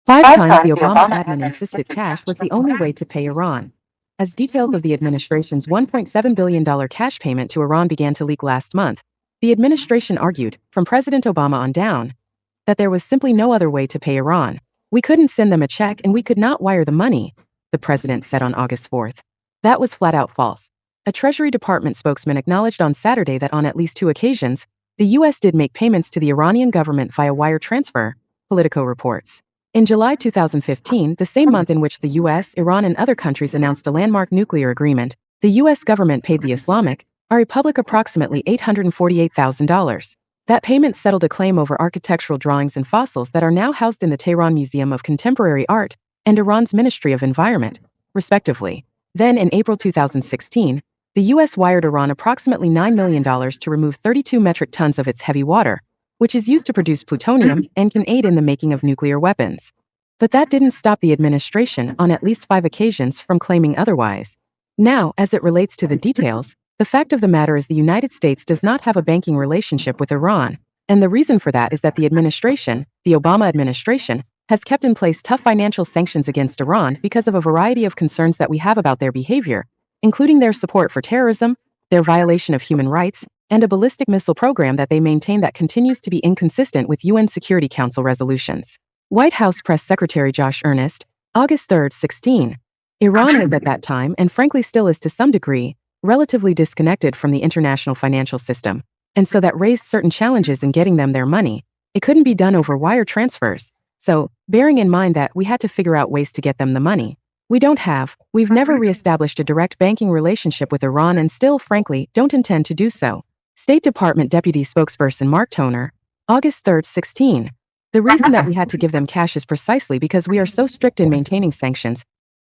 5 times the Obama admin insisted cash was the only way to pay Iran. As details of the administration's $1.7 billion cash payment to Iran began to leak last month, the administration argued, from President Obama on down, that there was simply no other way to pay Iran. We couldn't send them a check and we could not wire the money, the president said on August 4th. That was flat out false. A Treasury Department spokesman acknowledged on Saturday that on at least 2 occasions, the U.S. did make payments to the Iranian government via wire transfer, Politico reports. In July 2015, the same month in which the U.S., Iran, and other countries announced a landmark nuclear agreement, the U.S. government paid the Islamic Republic approximately $848,000. That payment settled a claim over architectural drawings and fossils that are now housed in the Tehran Museum of Contemporary Art and Iran's Ministry of Environment, respectively. Then, in April 2016, the U.S. wired Iran approximately $9 million to remove 32 metric tons of its heavy water, which is used to produce plutonium and can aid in the making of nuclear weapons. But that didn't stop the administration on at least 5 occasions from claiming otherwise. Now, as it relates to the details, the fact of the matter is the United States does not have a banking relationship with Iran, and the reason for that is that the administration, the Obama administration, has kept in place tough financial sanctions against Iran because of a variety of concerns that we have about their behavior, including their support for terrorism, their violation of human rights, and a ballistic missile program that they maintain that continues to be inconsistent with UN Security Council resolutions. White House Press Secretary Josh Earnest, August 3, 16. Iran was at that time, and frankly still is to some degree, relatively disconnected from the international financial system, and so that raised certain challenges in getting them their money. It couldn't be done over wire transfers, so, bearing in mind that we had to figure out ways to get them the money. We've never reestablished a direct banking relationship with Iran and still, frankly, don't intend to do so. State Department Deputy Spokesperson Mark Toner, August 3, 16. The reason that we had to give them cash is precisely because we are so strict in maintaining sanctions,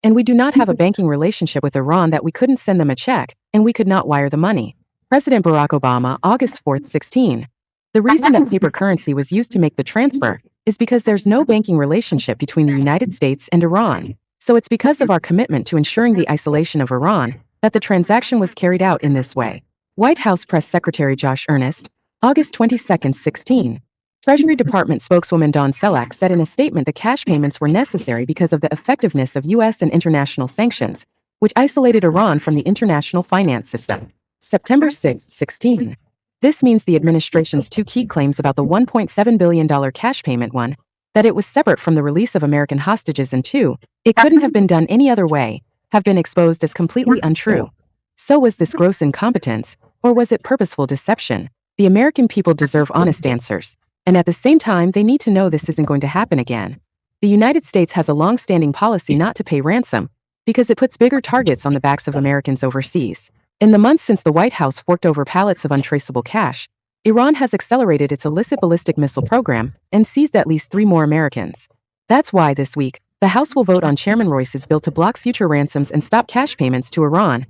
and we do not have a banking relationship with Iran that we couldn't send them a check, and we could not wire the money. President Barack Obama, August 4, 16. The reason that paper currency was used to make the transfer is because there's no banking relationship between the United States and Iran. So it's because of our commitment to ensuring the isolation of Iran that the transaction was carried out in this way. White House Press Secretary Josh Earnest, August 22, 16. Treasury Department spokeswoman Dawn Selak said in a statement the cash payments were necessary because of the effectiveness of U.S. and international sanctions, which isolated Iran from the international finance system. September 6, 16. This means the administration's 2 key claims about the $1.7 billion cash payment: 1, that it was separate from the release of American hostages, and 2, it couldn't have been done any other way, have been exposed as completely untrue. So was this gross incompetence, or was it purposeful deception? The American people deserve honest answers, and at the same time they need to know this isn't going to happen again. The United States has a long-standing policy not to pay ransom, because it puts bigger targets on the backs of Americans overseas. In the months since the White House forked over pallets of untraceable cash, Iran has accelerated its illicit ballistic missile program and seized at least 3 more Americans. That's why this week, the House will vote on Chairman Royce's bill to block future ransoms and stop cash payments to Iran,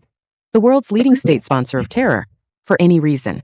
the world's leading state sponsor of terror, for any reason.